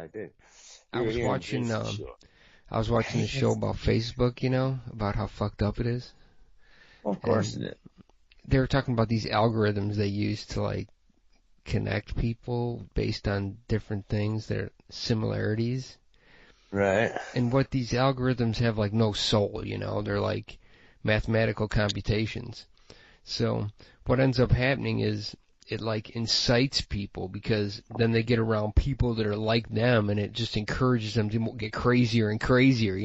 I did. I was watching the show about Facebook, about how fucked up it is. Well, of course it is. They were talking about these algorithms they use to, like, connect people based on different things, their similarities. Right. And what these algorithms have, like, no soul, they're like mathematical computations. So what ends up happening is it, like, incites people because then they get around people that are like them and it just encourages them to get crazier and crazier,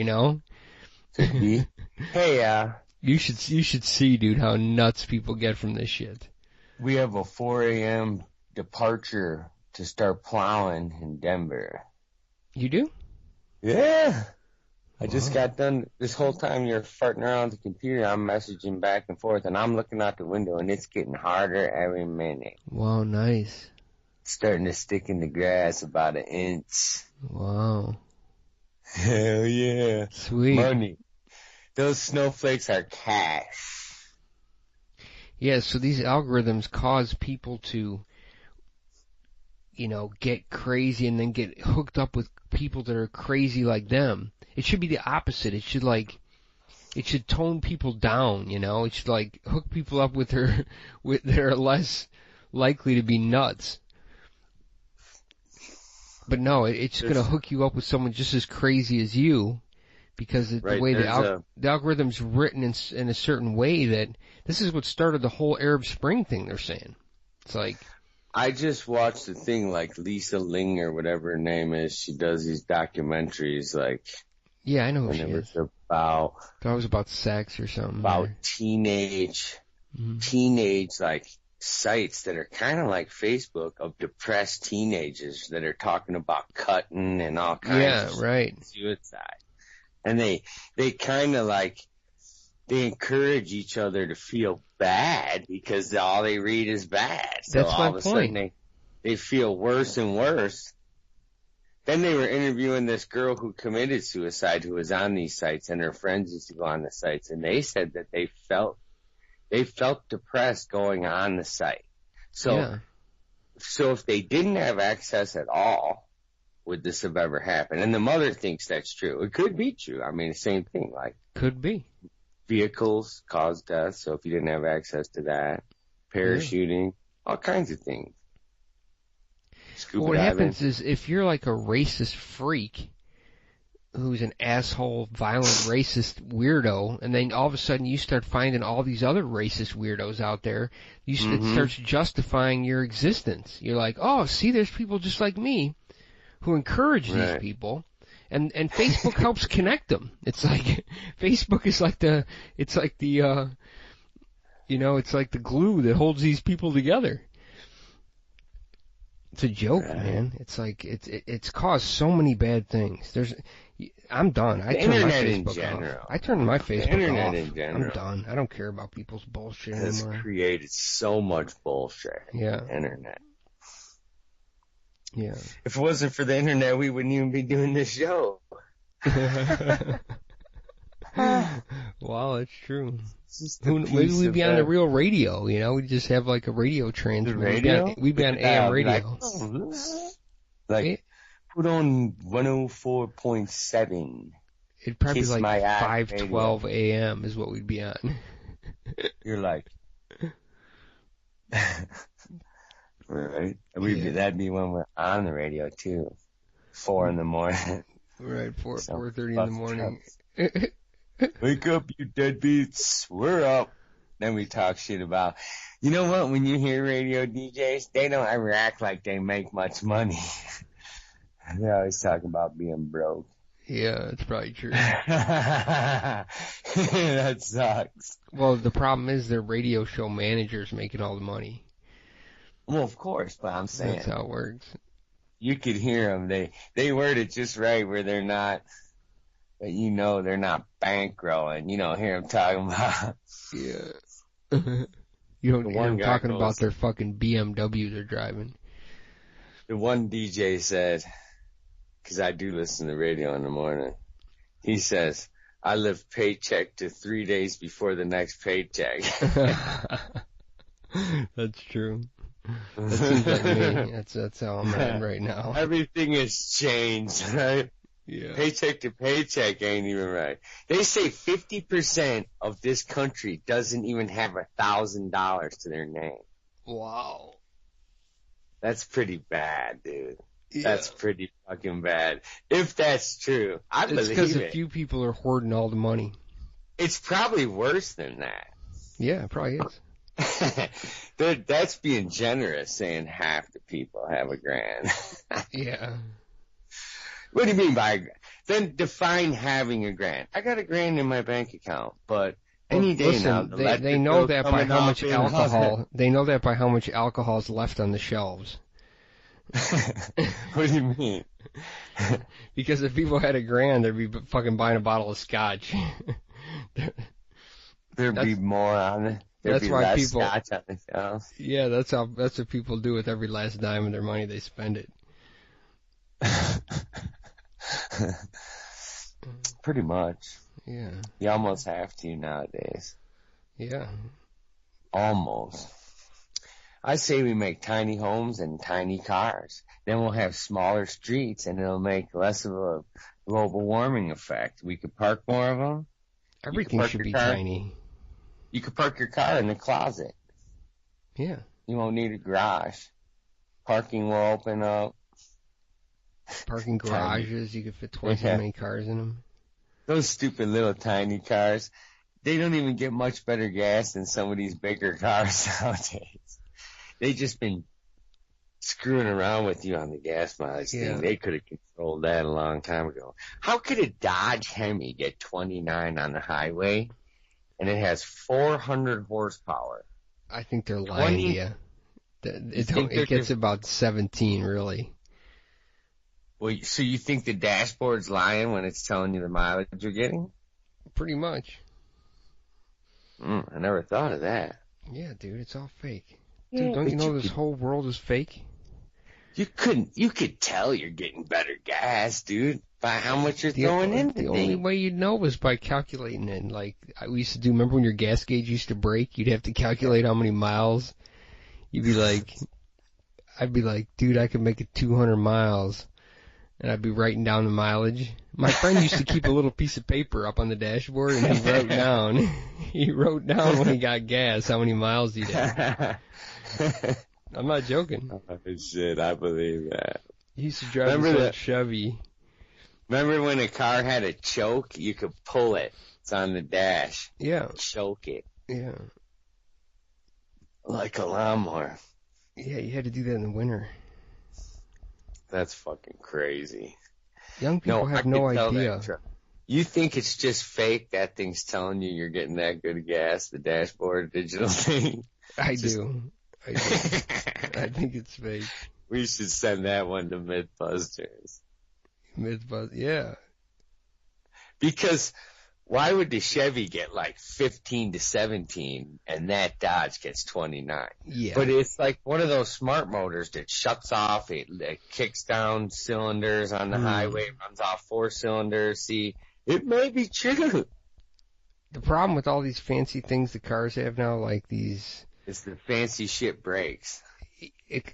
Could be. Hey, you should see, dude, how nuts people get from this shit. We have a 4 a.m. departure to start plowing in Denver. You do? Yeah. I just got done. This whole time you're farting around the computer, I'm messaging back and forth, and I'm looking out the window, and it's getting harder every minute. Wow, nice. It's starting to stick in the grass about 1 inch. Wow. Hell yeah. Sweet. Money. Those snowflakes are cash. Yeah, so these algorithms cause people to, get crazy and then get hooked up with people that are crazy like them. It should be the opposite. It should tone people down, It should, like, hook people up with that are less likely to be nuts. But no, it's going to hook you up with someone just as crazy as you because the way the algorithm's written in a certain way that this is what started the whole Arab Spring thing, they're saying. It's like... I just watched the thing like Lisa Ling or whatever her name is. She does these documentaries like... Yeah, I know who she is. That was about sex or something. About teenage like sites that are kind of like Facebook of depressed teenagers that are talking about cutting and all kinds of suicide. And they kind of like, they encourage each other to feel bad because all they read is bad. So that's all my of a point. sudden they feel worse and worse. Then they were interviewing this girl who committed suicide who was on these sites, and her friends used to go on the sites, and they said that they felt depressed going on the site. So if they didn't have access at all, would this have ever happened? And the mother thinks that's true. It could be true. I mean, the same thing. Like, could be. Vehicles cause death, so if you didn't have access to that, parachuting, all kinds of things. Well, what happens is if you're like a racist freak who's an asshole, violent, racist weirdo, and then all of a sudden you start finding all these other racist weirdos out there, it starts justifying your existence. You're like, oh, see, there's people just like me who encourage these people. And Facebook helps connect them. It's like, Facebook is like it's like the glue that holds these people together. It's a joke, man. It's like, it's caused so many bad things. I'm done. I turn my Facebook off. I turn my Facebook off. In general. I'm done. I don't care about people's bullshit anymore. It's created so much bullshit. Yeah. Internet. Yeah. If it wasn't for the internet, we wouldn't even be doing this show. Wow, that's true. Maybe we'd be on the real radio, we'd just have like a radio transmitter. We'd be on AM radio. Like, put on 104.7. It'd probably be like 5:12 AM is what we'd be on. You're like... Right. That'd be when we're on the radio too. 4 in the morning. Right, 4:30 in the morning. Wake up, you deadbeats. We're up. Then we talk shit about, you know what, when you hear radio DJs, they don't ever act like they make much money. They always talk about being broke. Yeah, that's probably true. That sucks. Well, the problem is their radio show managers making all the money. Well, of course, but I'm saying. That's how it works. You could hear them. They word it just right where they're not, they're not bankrolling. You don't hear them talking about. Yeah. You don't hear them talking about their fucking BMW they're driving. The one DJ said, because I do listen to the radio in the morning, he says, I live paycheck to 3 days before the next paycheck. That's true. That seems like me. That's how I'm at right now. Everything has changed, right? Yeah. Paycheck to paycheck ain't even right. They say 50% of this country doesn't even have $1,000 to their name. Wow. That's pretty bad, dude. Yeah. That's pretty fucking bad. If that's true, I believe it. It's because a few people are hoarding all the money. It's probably worse than that. Yeah, it probably is. That's being generous, saying half the people have $1,000. Yeah. What do you mean by then define having $1,000? I got $1,000 in my bank account, but any day now, they know that by how much alcohol. They know that by how much alcohol is left on the shelves. What do you mean? Because if people had $1,000, they'd be fucking buying a bottle of scotch. There'd be more on it. That's why people. Scotch on the shelves. Yeah, that's what people do with every last dime of their money. They spend it. Pretty much. Yeah. You almost have to nowadays. Yeah. Almost. I say we make tiny homes and tiny cars. Then we'll have smaller streets and it'll make less of a global warming effect. We could park more of them. Everything should be tiny. You could park your car in the closet. Yeah. You won't need a garage. Parking will open up. Parking garages, you could fit twice as many cars in them. Those stupid little tiny cars, they don't even get much better gas than some of these bigger cars nowadays. They just been screwing around with you on the gas mileage thing. They could have controlled that a long time ago. How could a Dodge Hemi get 29 on the highway and it has 400 horsepower? I think they're lying to you. It gets about 17, really. Well, so you think the dashboard's lying when it's telling you the mileage you're getting? Pretty much. I never thought of that. Yeah, dude, it's all fake. Dude, don't you know this whole world is fake? You could tell you're getting better gas, dude, by how much you're throwing in. The only way you'd know was by calculating it. Like, we used to do, remember when your gas gauge used to break? You'd have to calculate how many miles. I'd be like, dude, I could make it 200 miles. And I'd be writing down the mileage. My friend used to keep a little piece of paper up on the dashboard, and he wrote down when he got gas how many miles he did. I'm not joking. Oh, shit, I believe that. He used to drive this old Chevy. Remember when a car had a choke? You could pull it. It's on the dash. Yeah. Choke it. Yeah. Like a lawnmower. Yeah, you had to do that in the winter. That's fucking crazy. Young people have no idea. You think it's just fake? That thing's telling you you're getting that good of gas, the dashboard digital thing? I do. I think it's fake. We should send that one to Mythbusters. Yeah. Because why would the Chevy get like 15 to 17 and that Dodge gets 29? Yeah. But it's like one of those smart motors that shuts off, it kicks down cylinders on the highway, runs off 4 cylinders. See, it may be true. The problem with all these fancy things the cars have now, like these... It's the fancy shit brakes.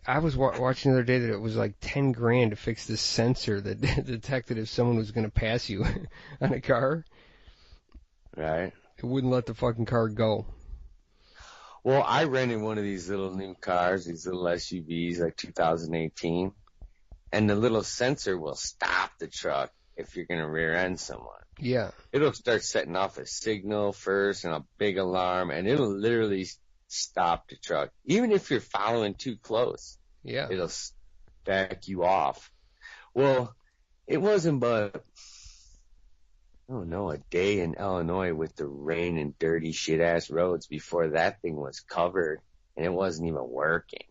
I was watching the other day that it was like $10,000 to fix this sensor that detected if someone was going to pass you on a car. Right. It wouldn't let the fucking car go. Well, I rented one of these little new cars, these little SUVs, like 2018, and the little sensor will stop the truck if you're going to rear end someone. Yeah. It'll start setting off a signal first and a big alarm, and it'll literally stop the truck. Even if you're following too close. Yeah. It'll back you off. Well, it wasn't but, I don't know, a day in Illinois with the rain and dirty shit-ass roads before that thing was covered, and it wasn't even working.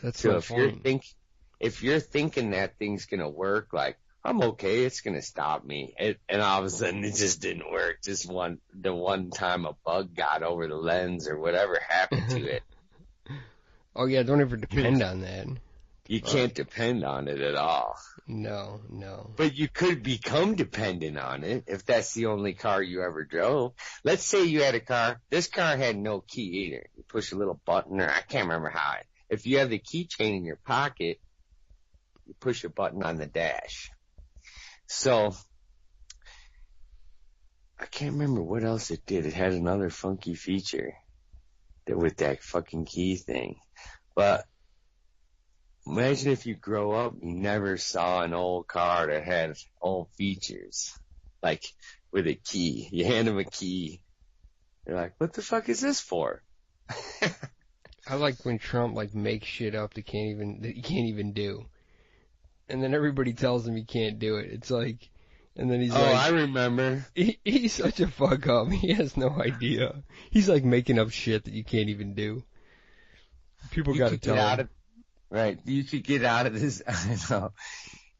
That's so if you're thinking that thing's going to work, like, I'm okay, it's going to stop me. And all of a sudden it just didn't work. Just the one time a bug got over the lens or whatever happened to it. Oh yeah, don't ever depend on that. You can't depend on it at all. No. But you could become dependent on it if that's the only car you ever drove. Let's say you had a car. This car had no key either. You push a little button, or I can't remember how if you have the keychain in your pocket, you push a button on the dash. So, I can't remember what else it did. It had another funky feature with that fucking key thing. But imagine if you grow up, you never saw an old car that had old features, like with a key. You hand them a key. They're like, what the fuck is this for? I like when Trump makes shit up that you can't even do. And then everybody tells him he can't do it. It's like, and then he's I remember. He's such a fuck up. He has no idea. He's like making up shit that you can't even do. People gotta tell him. Right. You could get out of this, I know.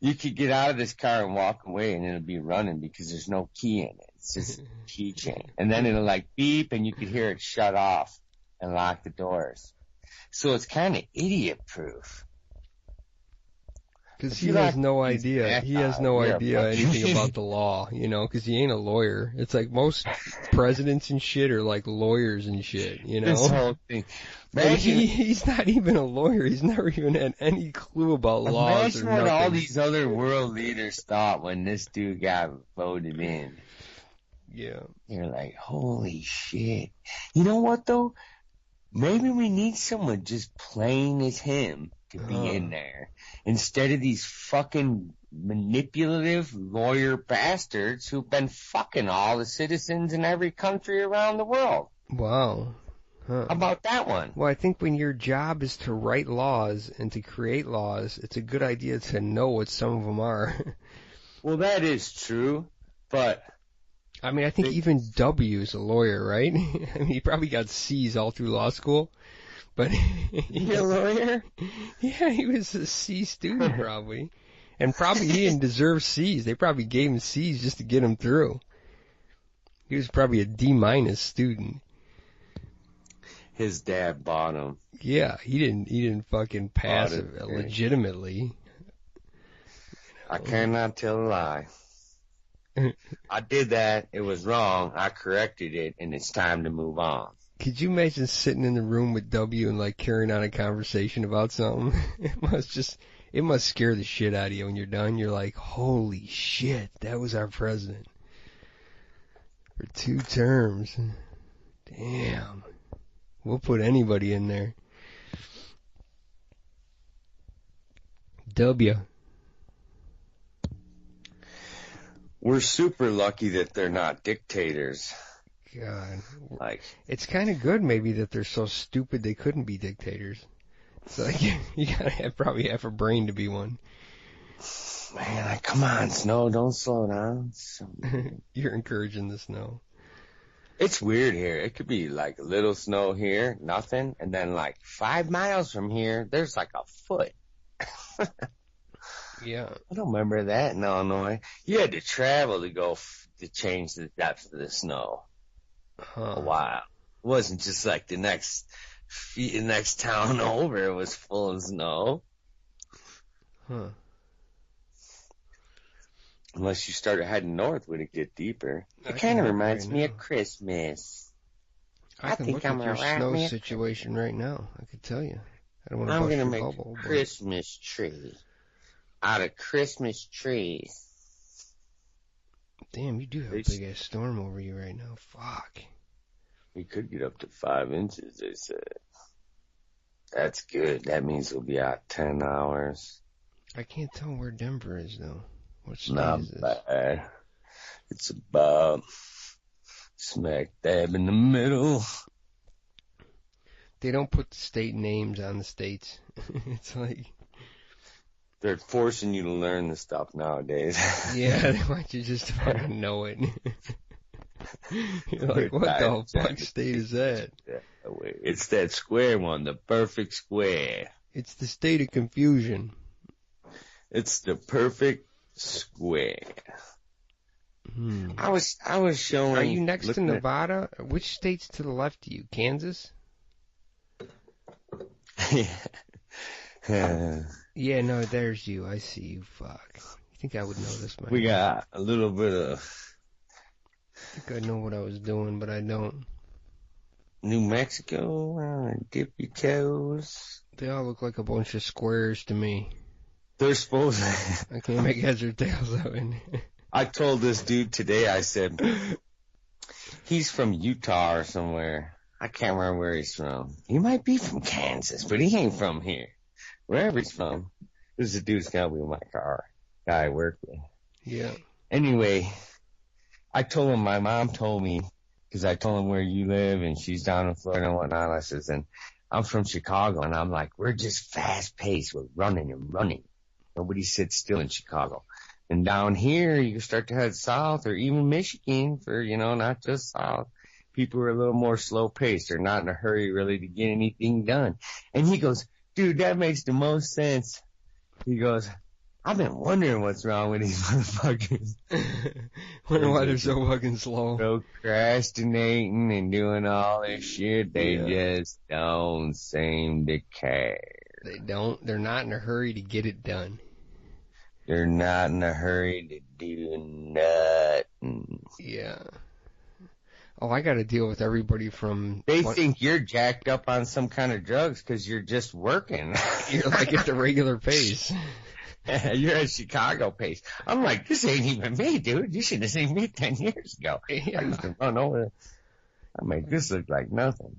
You could get out of this car and walk away and it'll be running because there's no key in it. It's just a keychain. And then it'll beep and you could hear it shut off and lock the doors. So it's kind of idiot proof. Because he has no idea. He has no idea anything about the law, because he ain't a lawyer. It's like most presidents and shit are like lawyers and shit, This whole thing. And he's not even a lawyer. He's never even had any clue about laws or nothing. Imagine what all these other world leaders thought when this dude got voted in. Yeah. You're like, holy shit. You know what though? Maybe we need someone just plain as him to be in there. Instead of these fucking manipulative lawyer bastards who've been fucking all the citizens in every country around the world. Wow. Huh. How about that one? Well, I think when your job is to write laws and to create laws, it's a good idea to know what some of them are. Well, that is true, but... I mean, I think even W is a lawyer, right? I mean, he probably got C's all through law school. But he's a lawyer? Yeah, he was a C student probably. And probably he didn't deserve C's. They probably gave him C's just to get him through. He was probably a D- student. His dad bought him. Yeah, he didn't fucking pass it legitimately. I cannot tell a lie. I did that. It was wrong. I corrected it, and it's time to move on. Could you imagine sitting in the room with W and carrying on a conversation about something? It must scare the shit out of you when you're done. You're like, holy shit, that was our president. For 2 terms. Damn. We'll put anybody in there. W. We're super lucky that they're not dictators. God. It's kind of good maybe that they're so stupid they couldn't be dictators. It's like, you gotta probably have a brain to be one. Man, come on, Snow, don't slow down. You're encouraging the snow. It's weird here. It could be a little snow here, nothing, and then 5 miles from here, there's a foot. Yeah. I don't remember that in Illinois. You had to travel to go to change the depth of the snow. Huh. Wow. It wasn't just the next town over, it was full of snow. Huh. Unless you started heading north, would it get deeper? It kind of reminds me of Christmas. I can look at your snow situation right now. I can tell you. I don't want to I'm going to make a Christmas tree out of Christmas trees. Damn, you do have a big-ass storm over you right now. Fuck. We could get up to 5 inches, they said. That's good. That means we'll be out 10 hours. I can't tell where Denver is, though. What state is this? Not bad. It's about smack dab in the middle. They don't put the state names on the states. It's like... They're forcing you to learn this stuff nowadays. Yeah, they want you just to fucking know it. You're like, what the fuck state is that? It's that square one, the perfect square. It's the state of confusion. It's the perfect square. I was showing... Are you next to Nevada? Which state's to the left of you? Kansas? Yeah, no, there's you. I see you. Fuck. You think I would know this, man? We got a little bit of... I think I know what I was doing, but I don't. New Mexico, dip your toes. They all look like a bunch of squares to me. They're supposed I can't make heads or tails of it. I told this dude today, I said, he's from Utah or somewhere. I can't remember where he's from. He might be from Kansas, but he ain't from here. Wherever he's from. This is a dude's got me in my car. Guy I work with. Yeah. Anyway, I told him, my mom told me, because I told him where you live, and she's down in Florida and whatnot. I says, and I'm from Chicago, and I'm like, we're just fast-paced. We're running and running. Nobody sits still in Chicago. And down here, you start to head south, or even Michigan, for, not just south. People are a little more slow-paced. They're not in a hurry, really, to get anything done. And he goes, dude, that makes the most sense. He goes, I've been wondering what's wrong with these motherfuckers. Wonder why they're so fucking slow. Procrastinating and doing all this shit. They just don't seem to care. They're not in a hurry to get it done. They're not in a hurry to do nothing. Yeah. Oh, I gotta deal with everybody from... They think you're jacked up on some kind of drugs because you're just working. You're like at the regular pace. You're at Chicago pace. I'm like, this ain't even me, dude. You should have seen me 10 years ago. Yeah. I used to run over. I make this look like nothing.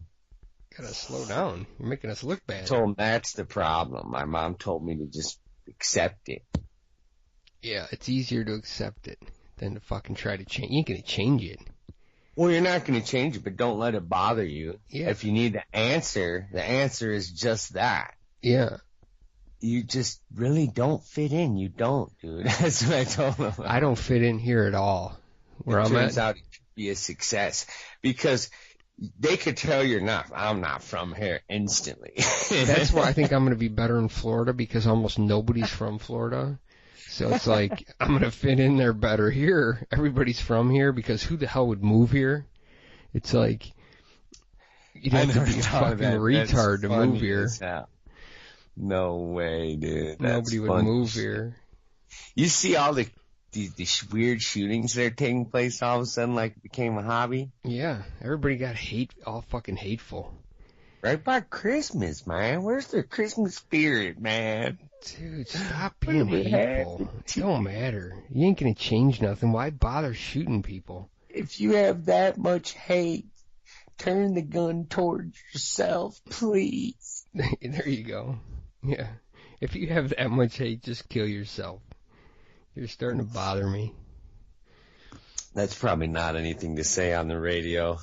Gotta slow down. You're making us look bad. I told him that's the problem. My mom told me to just accept it. Yeah, it's easier to accept it than to fucking try to change. You ain't gonna change it. Well, you're not gonna change it, but don't let it bother you. Yeah. If you need the answer is just that. Yeah. You just really don't fit in. You don't, dude. That's what I told him. I don't fit in here at all. Where I'm at. It turns out it could be a success because they could tell I'm not from here instantly. That's why I think I'm going to be better in Florida because almost nobody's from Florida. So it's like, I'm going to fit in there better here. Everybody's from here because who the hell would move here? It's like, you'd have to be a fucking retard to move here. No way, dude. Nobody would move here. You see all the weird shootings that are taking place all of a sudden like it became a hobby? Yeah. Everybody got all fucking hateful. Right by Christmas, man. Where's the Christmas spirit, man? Dude, stop being hateful. It don't matter. You ain't gonna change nothing. Why bother shooting people? If you have that much hate, turn the gun towards yourself, please. There you go. Yeah. If you have that much hate, just kill yourself. You're starting to bother me. That's probably not anything to say on the radio.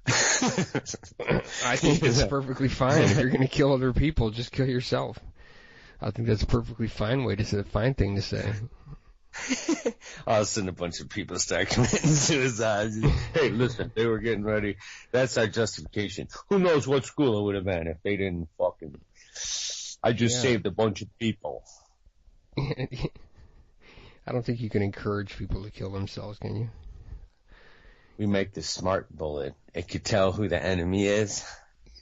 I think it's perfectly fine. If you're going to kill other people, just kill yourself. I think that's a perfectly fine thing to say. All of a sudden, a bunch of people start committing suicide. Hey, listen, they were getting ready. That's our justification. Who knows what school it would have been if they didn't fucking... I just saved a bunch of people. I don't think you can encourage people to kill themselves, can you? We make the smart bullet. It could tell who the enemy is.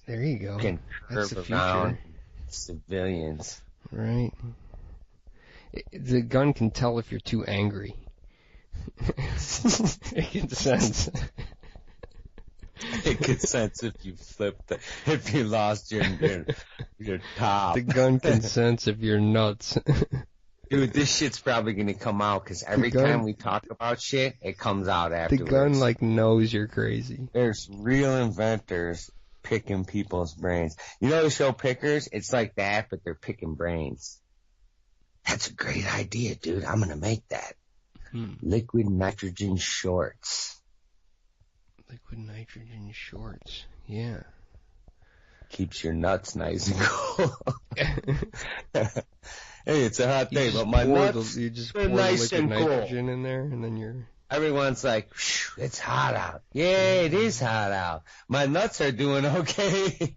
There you go. It can That's curve around civilians. Right. The gun can tell if you're too angry. It can sense. It can sense if you if you lost your top. The gun can sense if you're nuts. Dude, this shit's probably gonna come out because every time we talk about shit, it comes out afterwards. The gun knows you're crazy. There's real inventors picking people's brains. You know the show Pickers? It's like that, but they're picking brains. That's a great idea, dude. I'm gonna make that. Liquid nitrogen shorts. Liquid nitrogen shorts. Yeah. Keeps your nuts nice and cool. Hey, it's a hot day, but my nuts you just pour nice liquid and nitrogen cool. in there, and then you're... Everyone's like, it's hot out. Yeah, it is hot out. My nuts are doing okay.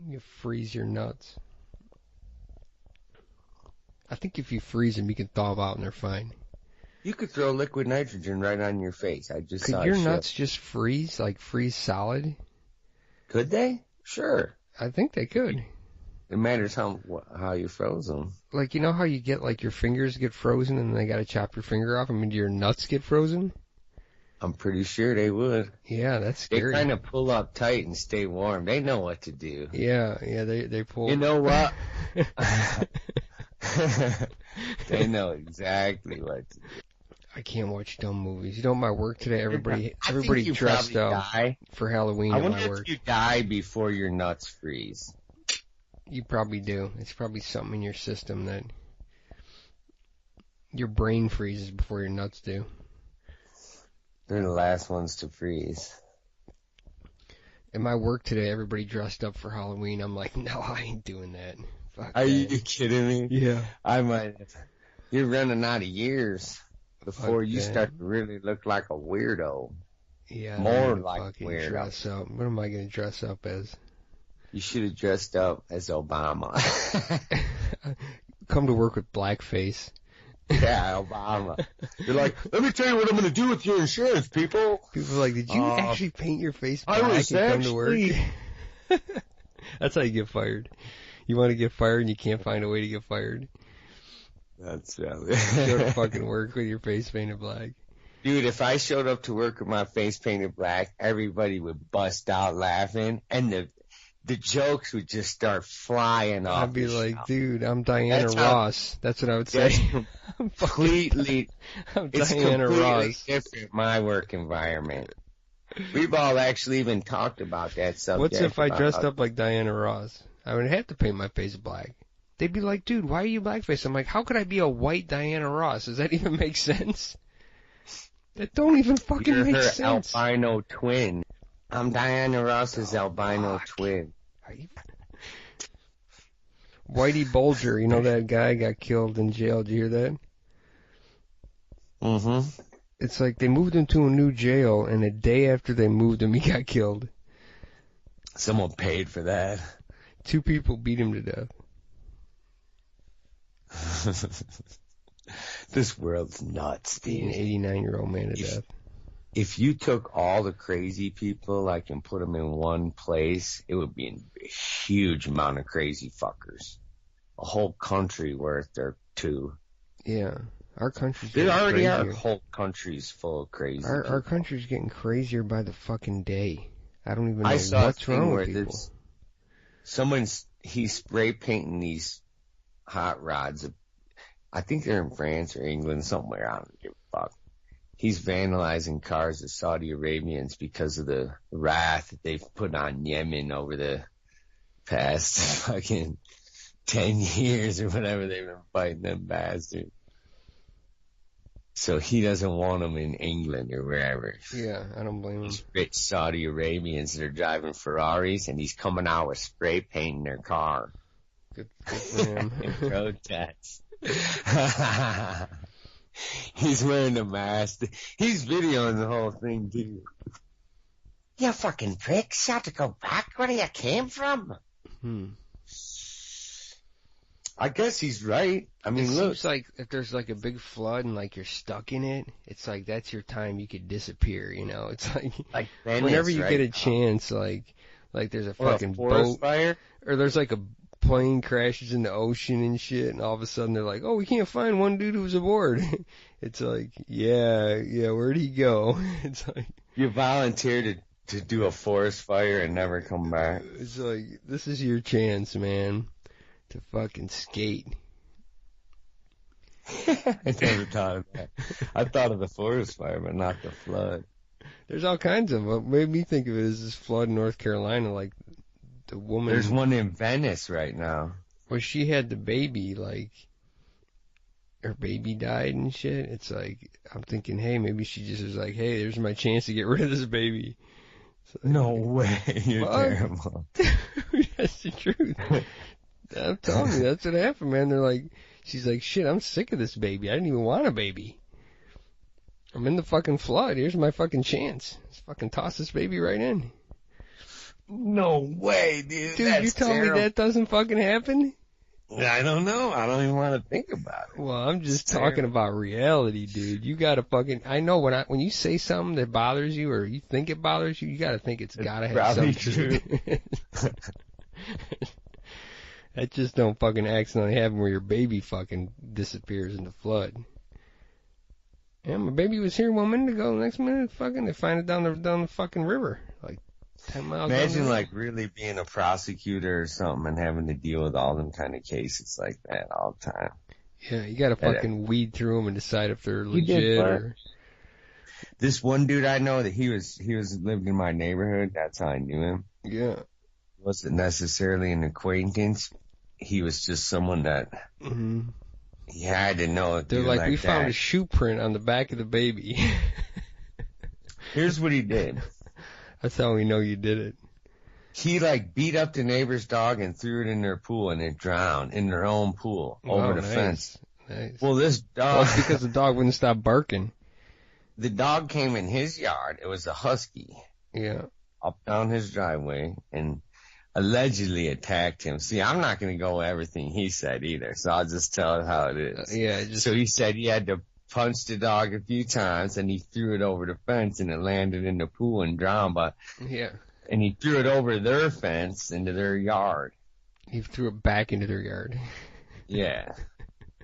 You freeze your nuts. I think if you freeze them, you can thaw them out and they're fine. You could throw liquid nitrogen right on your face. I just saw Could your nuts just freeze, freeze solid? Could they? Sure. I think they could. It matters how you froze them. You know how you get, your fingers get frozen and they gotta chop your finger off? I mean, do your nuts get frozen? I'm pretty sure they would. Yeah, that's scary. They kind of pull up tight and stay warm. They know what to do. Yeah, they pull. You know what? They know exactly what to do. I can't watch dumb movies. You know, my work today, everybody dressed up for Halloween at my work. I wonder if you die before your nuts freeze. You probably do. It's probably something in your system that your brain freezes before your nuts do. They're the last ones to freeze. At my work today, everybody dressed up for Halloween. I'm like, no, I ain't doing that. Fuck Are that. you kidding me? Yeah. I might. You're running out of years before you start to really look like a weirdo. Yeah. More like a weirdo. Dress up. What am I going to dress up as? You should have dressed up as Obama. Come to work with blackface. Yeah, Obama. You're like, let me tell you what I'm going to do with your insurance, people. People are like, did you actually paint your face black and come to work? That's how you get fired. You want to get fired and you can't find a way to get fired. That's Go to fucking work with your face painted black. Dude, if I showed up to work with my face painted black, everybody would bust out laughing, and the jokes would just start flying off. I'd be like, dude, I'm Diana Ross. That's what I would say. I'm completely different, my work environment. We've all actually even talked about that subject. What's if I dressed up like Diana Ross? I would have to paint my face black. They'd be like, dude, why are you blackface? I'm like, how could I be a white Diana Ross? Does that even make sense? That don't even fucking make sense. You're her albino twin. I'm Diana Ross's albino twin. Whitey Bulger, you know that guy got killed in jail. Did you hear that? Mm-hmm. It's like they moved him to a new jail, and a day after they moved him, he got killed. Someone paid for that. 2 people beat him to death. This world's nuts, dude. An 89-year-old man to death. If you took all the crazy people, like, and put them in one place, it would be a huge amount of crazy fuckers. A whole country worth there, too. Yeah. Our country's getting crazier. There already are whole countries full of crazy people. Our country's getting crazier by the fucking day. I don't even know what's wrong with people. He's spray painting these hot rods. I think they're in France or England, somewhere. I don't give a fuck. He's vandalizing cars of Saudi Arabians because of the wrath that they've put on Yemen over the past fucking 10 years or whatever they've been fighting them bastards. So he doesn't want them in England or wherever. Yeah, I don't blame him. These rich Saudi Arabians that are driving Ferraris, and he's coming out with spray painting their car. Good for him. In protest. He's wearing a mask. He's videoing the whole thing, too. You fucking pricks, you have to go back where you came from. I guess he's right. I mean, look. It seems like if there's like a big flood and like you're stuck in it, it's like that's your time you could disappear, you know? It's like Venice, whenever you right? get a chance, like there's a fucking boat fire, or there's like a plane crashes in the ocean and shit, and all of a sudden they're like, oh, we can't find one dude who was aboard. It's like, yeah, where'd he go? It's like you volunteered to do a forest fire and never come back. It's like, this is your chance, man, to fucking skate. I never thought of that. I thought of the forest fire, but not the flood. There's all kinds of. What made me think of it is this flood in North Carolina, like the woman. There's one in Venice right now. Well, she had the baby, like her baby died and shit. It's like, I'm thinking, hey, maybe she just was like, hey, there's my chance to get rid of this baby. Like, no way, you're terrible. That's the truth. I'm telling you, that's what happened, man. They're like, she's like, shit, I'm sick of this baby. I didn't even want a baby. I'm in the fucking flood. Here's my fucking chance. Let's fucking toss this baby right in. No way, dude. Dude, you tell me that doesn't fucking happen? I don't know. I don't even want to think about it. Well, I'm just talking about reality, dude. You gotta fucking, I know when you say something that bothers you or you think it bothers you, you gotta think it's gotta have something true. That just don't fucking accidentally happen where your baby fucking disappears in the flood. Yeah, my baby was here 1 minute ago. Next minute, fucking, they find it down the fucking river, like 10 miles. Imagine like really being a prosecutor or something and having to deal with all them kind of cases like that all the time. Yeah, you gotta fucking weed through them and decide if they're legit or. This one dude I know that he was lived in my neighborhood. That's how I knew him. Yeah. Wasn't necessarily an acquaintance. He was just someone that. Mm-hmm. You had to know. They're like, we found a shoe print on the back of the baby. Here's what he did. That's how we know you did it. He like beat up the neighbor's dog and threw it in their pool and it drowned in their own pool over the fence. Nice. Well, this dog. Well, it's because the dog wouldn't stop barking. The dog came in his yard. It was a husky. Yeah. Up down his driveway and allegedly attacked him. See, I'm not going to go with everything he said either, so I'll just tell it how it is. So he said he had to punch the dog a few times, and he threw it over the fence, and it landed in the pool and drowned. And he threw it over their fence into their yard. He threw it back into their yard. Yeah.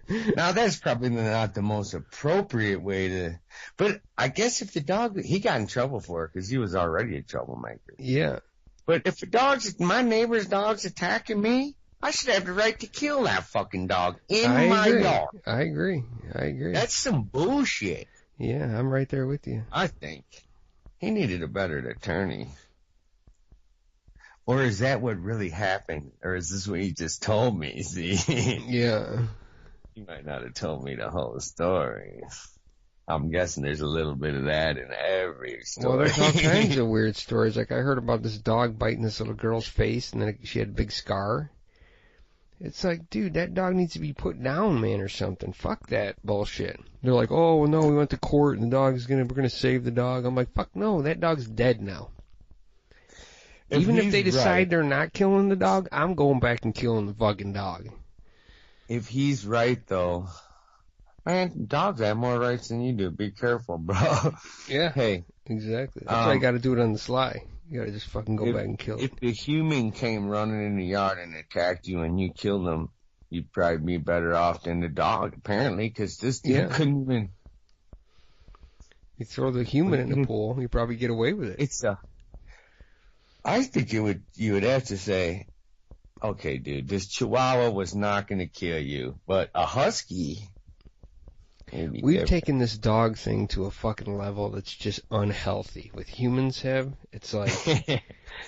Now, that's probably not the most appropriate way to... But I guess if the dog... He got in trouble for it because he was already a troublemaker. Yeah. But if my neighbor's dog's attacking me, I should have the right to kill that fucking dog in my yard. I agree. That's some bullshit. Yeah, I'm right there with you. I think. He needed a better attorney. Or is that what really happened? Or is this what he just told me? See? Yeah. He might not have told me the whole story. I'm guessing there's a little bit of that in every story. Well, there's all kinds of weird stories. Like I heard about this dog biting this little girl's face, and then she had a big scar. It's like, dude, that dog needs to be put down, man, or something. Fuck that bullshit. They're like, oh, well, no, we went to court, and we're gonna save the dog. I'm like, fuck no, that dog's dead now. Even if they decide they're not killing the dog, I'm going back and killing the fucking dog. If he's right, though... Man, dogs have more rights than you do. Be careful, bro. Yeah. Hey. Exactly. That's why you gotta do it on the sly. You gotta just fucking go back and kill it. If the human came running in the yard and attacked you and you killed him, you'd probably be better off than the dog, apparently, because this dude couldn't even... You throw the human in the pool, you probably get away with it. I think you would have to say, okay, dude, this Chihuahua was not gonna kill you, but a husky... We've taken this dog thing to a fucking level that's just unhealthy. With humans have, it's like,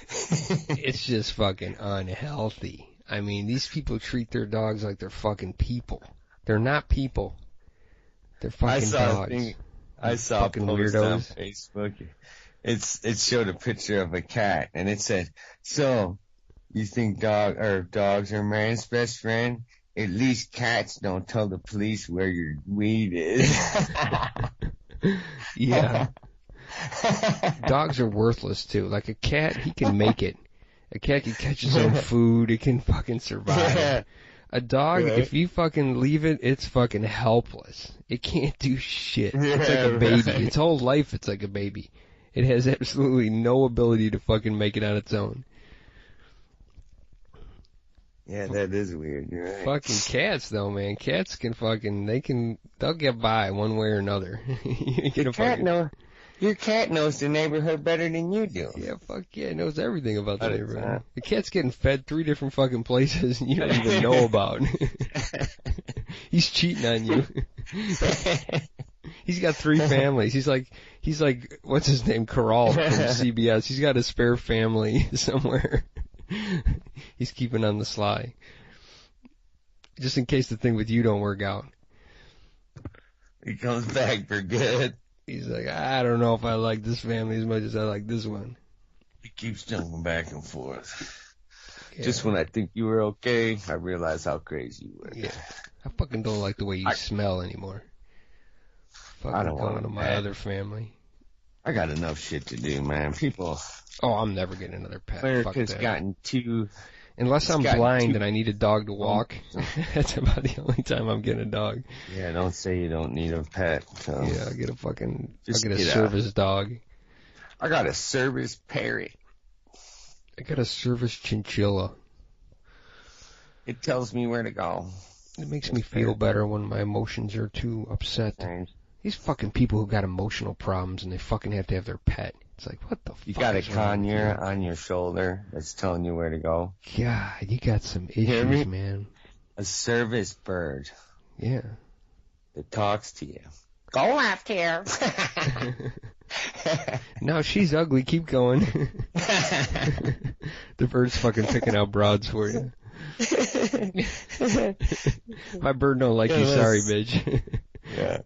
it's just fucking unhealthy. I mean, these people treat their dogs like they're fucking people. They're not people. They're fucking dogs. I saw a post on Facebook. It showed a picture of a cat, and it said, so, you think dogs are man's best friend? At least cats don't tell the police where your weed is. Yeah. Dogs are worthless too. Like a cat, he can make it. A cat can catch his own food. It can fucking survive. Yeah. A dog, if you fucking leave it, it's fucking helpless. It can't do shit. It's like a baby. Its whole life, it's like a baby. It has absolutely no ability to fucking make it on its own. Yeah, that is weird. You're right. Fucking cats, though, man. Cats can they'll get by one way or another. Your cat knows the neighborhood better than you do. Yeah, fuck yeah, it knows everything about the neighborhood. The cat's getting fed 3 different fucking places and you don't even know about. He's cheating on you. He's got 3 families. He's like, what's his name? Corral from CBS. He's got a spare family somewhere. He's keeping on the sly. Just in case the thing with you don't work out. He comes back for good. He's like, I don't know if I like this family as much as I like this one. He keeps jumping back and forth. Yeah. Just when I think you were okay, I realize how crazy you were. Yeah. I fucking don't like the way you smell anymore. I don't want to my other family. I got enough shit to do, man. Oh, I'm never getting another pet. America's gotten too... Unless I'm blind and I need a dog to walk, that's about the only time I'm getting a dog. Yeah, don't say you don't need a pet. So. Yeah, I'll get a service dog. I got a service parrot. I got a service chinchilla. It tells me where to go. It makes me feel better when my emotions are too upset. These fucking people who got emotional problems and they fucking have to have their pet. It's like, what the fuck? You got a conure on your shoulder that's telling you where to go. God, you got some issues, man. A service bird. Yeah. That talks to you. Go left here. No, she's ugly. Keep going. The bird's fucking picking out broads for you. My bird don't like you. Sorry, bitch. Yeah.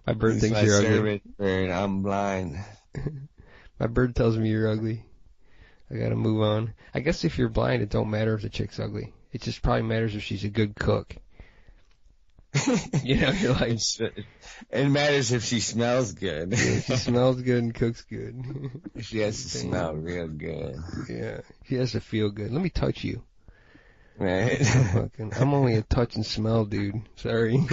My bird thinks you're ugly. Bird, I'm blind. My bird tells me you're ugly. I gotta move on. I guess if you're blind, it don't matter if the chick's ugly. It just probably matters if she's a good cook. You know, you're like... It matters if she smells good. Yeah, she smells good and cooks good. She has to smell real good. Yeah, she has to feel good. Let me touch you. Right. I'm only a touch and smell dude. Sorry.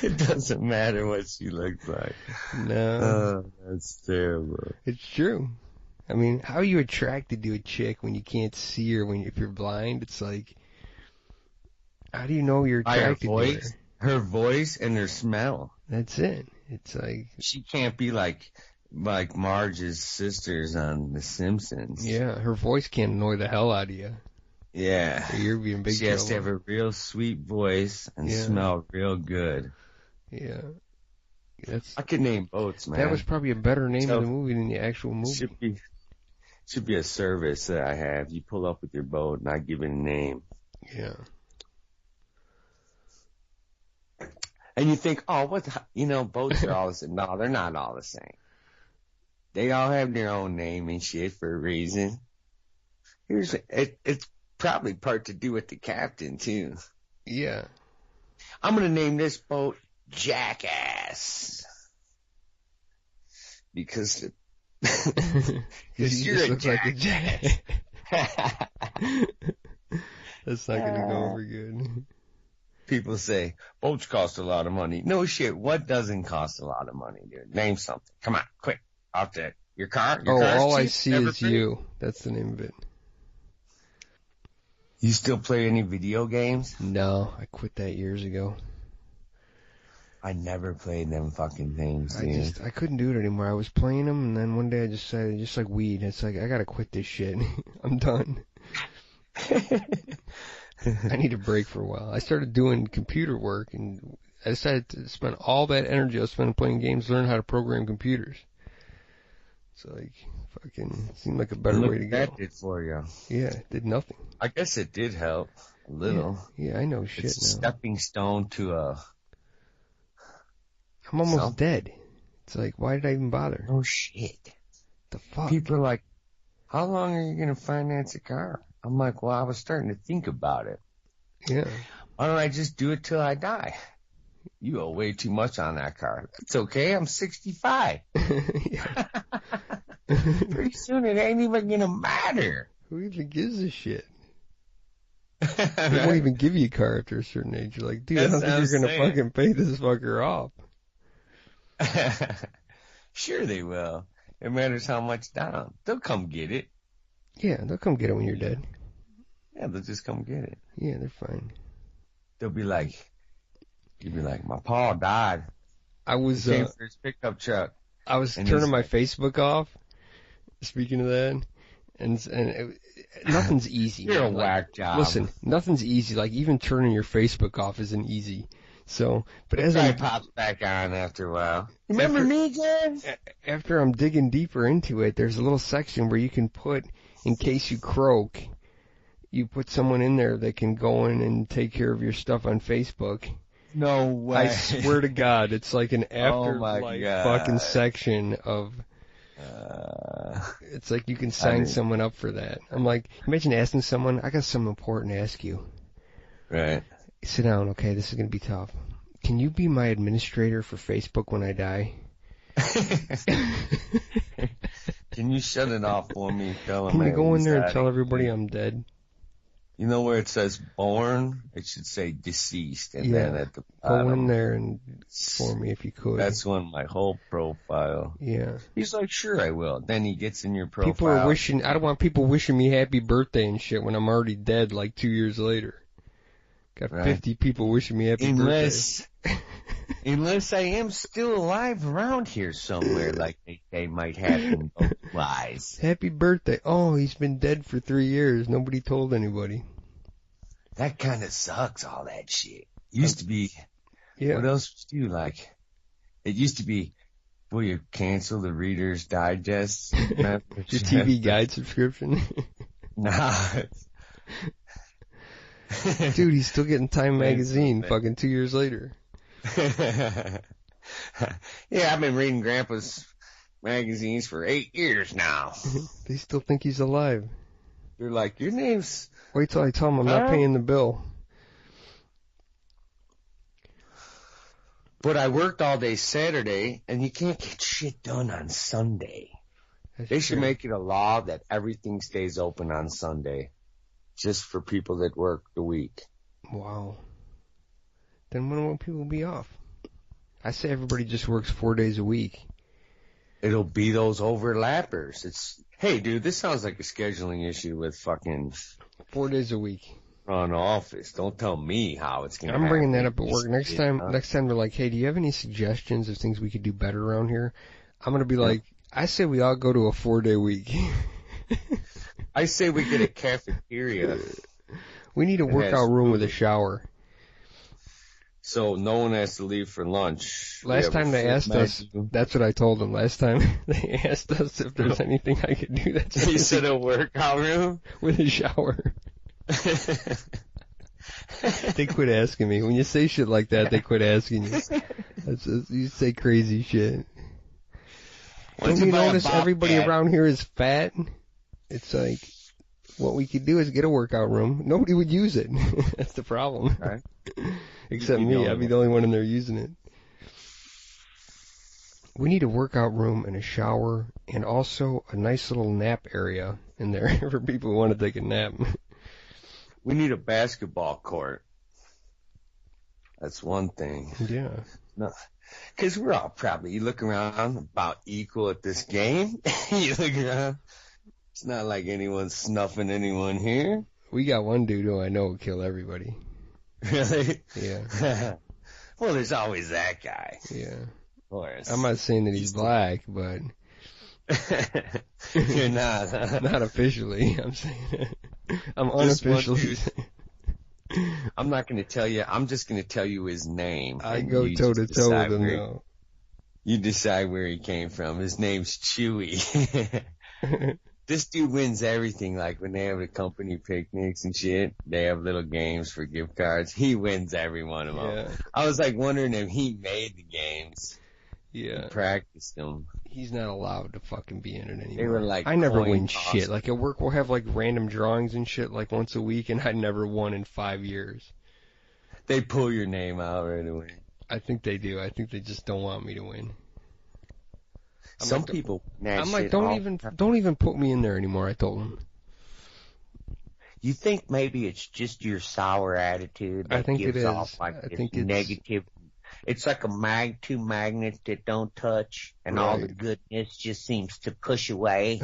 It doesn't matter what she looks like. No. Oh, that's terrible. It's true. I mean, how are you attracted to a chick when you can't see her? If you're blind, it's like, how do you know you're attracted to her? Her voice and her smell. That's it. It's like she can't be like Marge's sisters on The Simpsons. Yeah, her voice can't annoy the hell out of you. Yeah. Or you're being big She has to have a real sweet voice and smell real good. Yeah. I could name boats, man. That was probably a better name of the movie than the actual movie. Should be a service that I have. You pull up with your boat and I give it a name. Yeah. And you think, boats are all the same. No, they're not all the same. They all have their own name and shit for a reason. It's probably part to do with the captain, too. Yeah. I'm going to name this boat Jackass. Because you're a jackass. That's not going to go over good. People say, boats cost a lot of money. No shit, what doesn't cost a lot of money, dude? Name something. Come on, quick. Off to your car? All I see is you. That's the name of it. You still play any video games? No, I quit that years ago. I never played them fucking things, dude. I couldn't do it anymore. I was playing them, and then one day I just decided, just like weed, it's like, I gotta quit this shit. I'm done. I need a break for a while. I started doing computer work, and I decided to spend all that energy I was spending playing games, learn how to program computers. It's like, fucking, seemed like a better way to go. That did for you. Yeah, it did nothing. I guess it did help a little. Yeah, I know shit now. It's a stepping stone to I'm almost dead. It's like, why did I even bother? Oh shit. The fuck? People are like, how long are you going to finance a car? I'm like, well, I was starting to think about it. Yeah. Why don't I just do it till I die? You owe way too much on that car. That's okay. I'm 65. Pretty soon it ain't even going to matter. Who even gives a shit? They won't even give you a car after a certain age. You're like, dude, I don't think you're going to fucking pay this fucker off. Sure they will. It matters how much down. They'll come get it. Yeah, they'll come get it when you're dead. Yeah, they'll just come get it. Yeah, they're fine. You'll be like, my pa died. I was, came for his pickup truck. I was turning my Facebook off, speaking of that, and nothing's easy. You're a whack job. Listen, nothing's easy. Like, even turning your Facebook off isn't easy. So, but as I pops back on after a while. Remember me, Jen? After I'm digging deeper into it, there's a little section where you can put, in case you croak, you put someone in there that can go in and take care of your stuff on Facebook. No way. I swear to God, it's like an afterlife fucking section of. It's like you can sign someone up for that. I'm like, imagine asking someone, I got something important to ask you. Right. Sit down, okay, this is going to be tough. Can you be my administrator for Facebook when I die? Can you shut it off for me? Can you go in there and tell everybody I'm dead? You know where it says born? It should say deceased. And then at the bottom, go in there and for me if you could. That's on my whole profile. Yeah. He's like, sure I will. Then he gets in your profile. People are wishing, I don't want people wishing me happy birthday and shit when I'm already dead like 2 years later. Got 50 people wishing me happy birthday. Unless I am still alive around here somewhere, like they might happen both-wise. Happy birthday. Oh, he's been dead for 3 years. Nobody told anybody. That kind of sucks, all that shit. Used to be, yeah. What else would you do? Like, it used to be, will you cancel the Reader's Digest? Your TV Guide subscription? Nah. Dude, he's still getting Time Magazine fucking 2 years later. Yeah, I've been reading Grandpa's magazines for 8 years now. They still think he's alive. They're like, your name's... Wait till I tell him I'm not paying the bill. But I worked all day Saturday, and you can't get shit done on Sunday. They should make it a law that everything stays open on Sunday, just for people that work the week. Wow. Then when will people be off? I say everybody just works 4 days a week. It'll be those overlappers. Hey, dude, this sounds like a scheduling issue with fucking 4 days a week. Run office. Don't tell me how it's gonna happen. I'm bringing that up at work. Next time they're like, hey, do you have any suggestions of things we could do better around here? I'm gonna be like, I say we all go to a 4-day week. I say we get a cafeteria. We need a workout room with a shower. So no one has to leave for lunch. Last time they asked us, that's what I told them. Last time they asked us if there's anything I could do. That's you said a workout room with a shower. They quit asking me. When you say shit like that, they quit asking you. You say crazy shit. Don't you notice everybody around here is fat? It's like, what we could do is get a workout room. Nobody would use it. That's the problem. Right. Except me. I'd be the only one in there using it. We need a workout room and a shower and also a nice little nap area in there for people who want to take a nap. We need a basketball court. That's one thing. Yeah. No, because we're all probably, you look around, about equal at this game. You look around, it's not like anyone's snuffing anyone here. We got one dude who I know will kill everybody. Really? Yeah. Well, there's always that guy. Yeah. Of course. I'm not saying that he's black, but... You're not. Not officially, I'm saying. I'm unofficially. I'm not going to tell you. I'm just going to tell you his name. I go toe to toe with him, though. You decide where he came from. His name's Chewy. This dude wins everything. Like when they have the company picnics and shit, they have little games for gift cards. He wins every one of them. Yeah. I was like wondering if he made the games. Yeah. Practiced them. He's not allowed to fucking be in it anymore. They were like, I never win shit. Like at work, we'll have like random drawings and shit like once a week, and I never won in 5 years. They pull your name out right away. I think they do. I think they just don't want me to win. Some people. I'm like, don't even put me in there anymore. I told them. You think maybe it's just your sour attitude that gives off like this negative? It's like two magnets that don't touch, and all the goodness just seems to push away.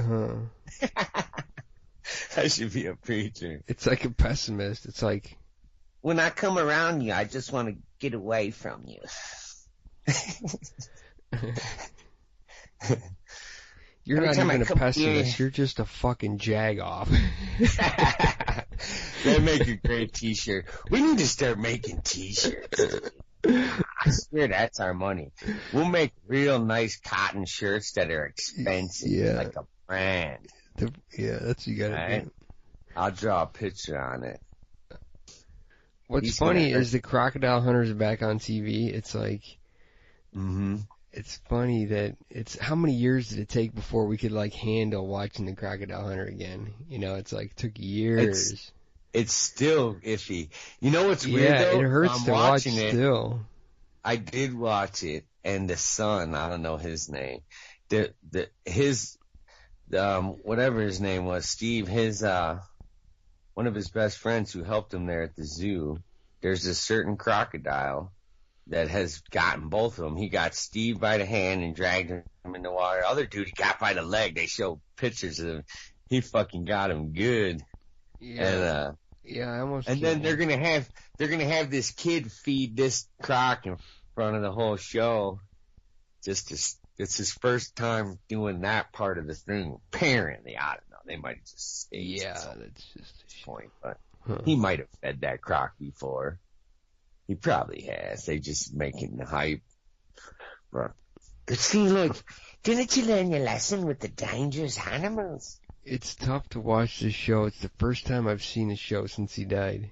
I should be a preacher. It's like a pessimist. It's like, when I come around you, I just want to get away from you. You're not even a pessimist. You're just a fucking jag-off. That'd make a great t-shirt. We need to start making t-shirts. I swear that's our money. We'll make real nice cotton shirts that are expensive, like a brand. That's what you gotta do. I'll draw a picture on it. What's funny is the Crocodile Hunters are back on TV. It's like, it's funny that how many years did it take before we could like handle watching the Crocodile Hunter again? You know, it's like took years. It's still iffy. You know what's weird though? It hurts to watch it still. I did watch it, and the son, I don't know his name, whatever his name was, Steve, one of his best friends who helped him there at the zoo, there's a certain crocodile that has gotten both of them. He got Steve by the hand and dragged him in the water. Other dude he got by the leg. They show pictures of him. He fucking got him good. Yeah. And then they're gonna have this kid feed this croc in front of the whole show. It's his first time doing that part of the thing. Apparently, I don't know. They might have just staged that's just a point, but he might have fed that croc before. He probably has. They just making the hype. But see, look, didn't you learn your lesson with the dangerous animals? It's tough to watch this show. It's the first time I've seen the show since he died.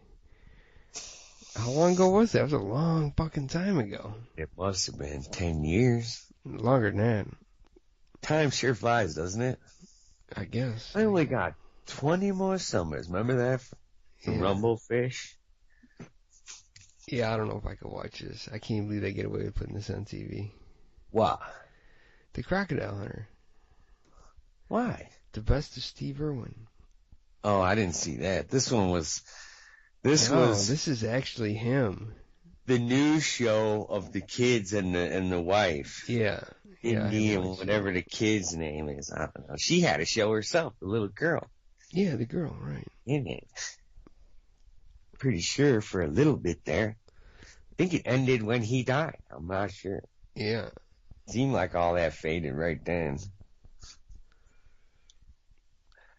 How long ago was that? It was a long fucking time ago. It must have been 10 years. Longer than that. Time sure flies, doesn't it? I guess. I only got 20 more summers. Remember that from Rumblefish? Yeah, I don't know if I could watch this. I can't believe they get away with putting this on TV. What? The Crocodile Hunter. Why? The Best of Steve Irwin. Oh, I didn't see that. This is actually him. The news show of the kids and the wife. Yeah. Indy and whatever the kid's name is. I don't know. She had a show herself, the little girl. Yeah, the girl, right. In it. Pretty sure for a little bit there. I think it ended when he died. I'm not sure. Yeah. Seemed like all that faded right then.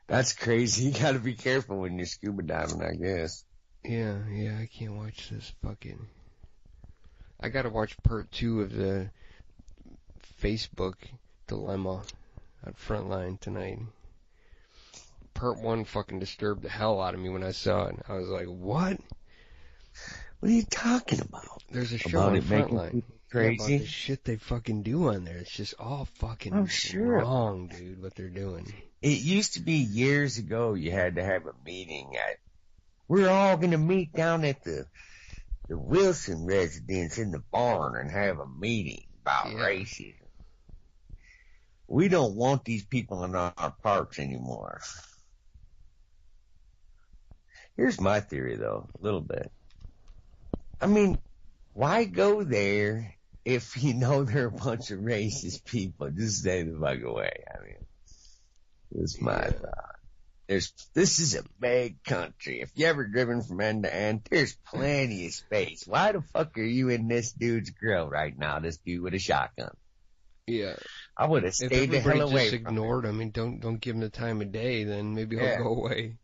That's crazy. You gotta be careful when you're scuba diving, I guess. Yeah, I can't watch this fucking... I gotta watch part 2 of the Facebook dilemma on Frontline tonight. Part 1 fucking disturbed the hell out of me when I saw it. I was like, what? What are you talking about? There's a show on Frontline. Crazy? About the shit they fucking do on there. It's just all fucking wrong, dude, what they're doing. It used to be years ago you had to have a meeting we're all gonna meet down at the Wilson residence in the barn and have a meeting about racism. We don't want these people in our parks anymore. Here's my theory though, a little bit. I mean, why go there if you know they're a bunch of racist people? Just stay the fuck away. I mean, this is my thought. This is a big country. If you ever driven from end to end, there's plenty of space. Why the fuck are you in this dude's grill right now, this dude with a shotgun? Yeah. I would have stayed the hell away. If everybody just ignored him and don't give him the time of day, then maybe he'll go away.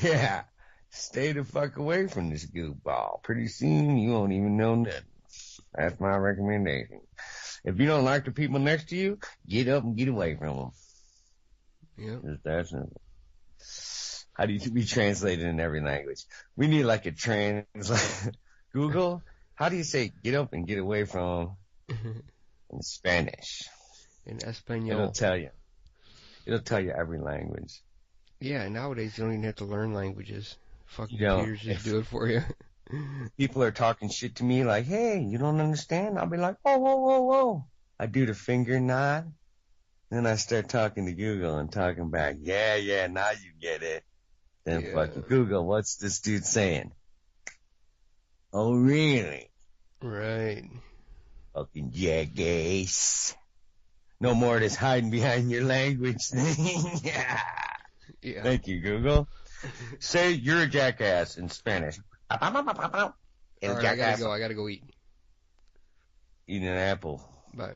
Yeah. Stay the fuck away from this goofball. Pretty soon you won't even know nothing. That's my recommendation. If you don't like the people next to you, get up and get away from them. Yeah. Just that simple. How do you be translated in every language? We need like a translate. Google, how do you say get up and get away from in Spanish? In Espanol. It'll tell you. It'll tell you every language. Yeah, nowadays you don't even have to learn languages. Fucking computers just do it for you. People are talking shit to me like, hey, you don't understand? I'll be like, whoa, whoa, whoa, whoa. I do the finger nod. Then I start talking to Google and talking back. Yeah, now you get it. Then fucking Google, what's this dude saying? Oh, really? Right. Fucking jackass. No more of this hiding behind your language thing. Yeah. Thank you, Google. Say you're a jackass in Spanish. All right, I gotta go eat. Eat an apple. Bye.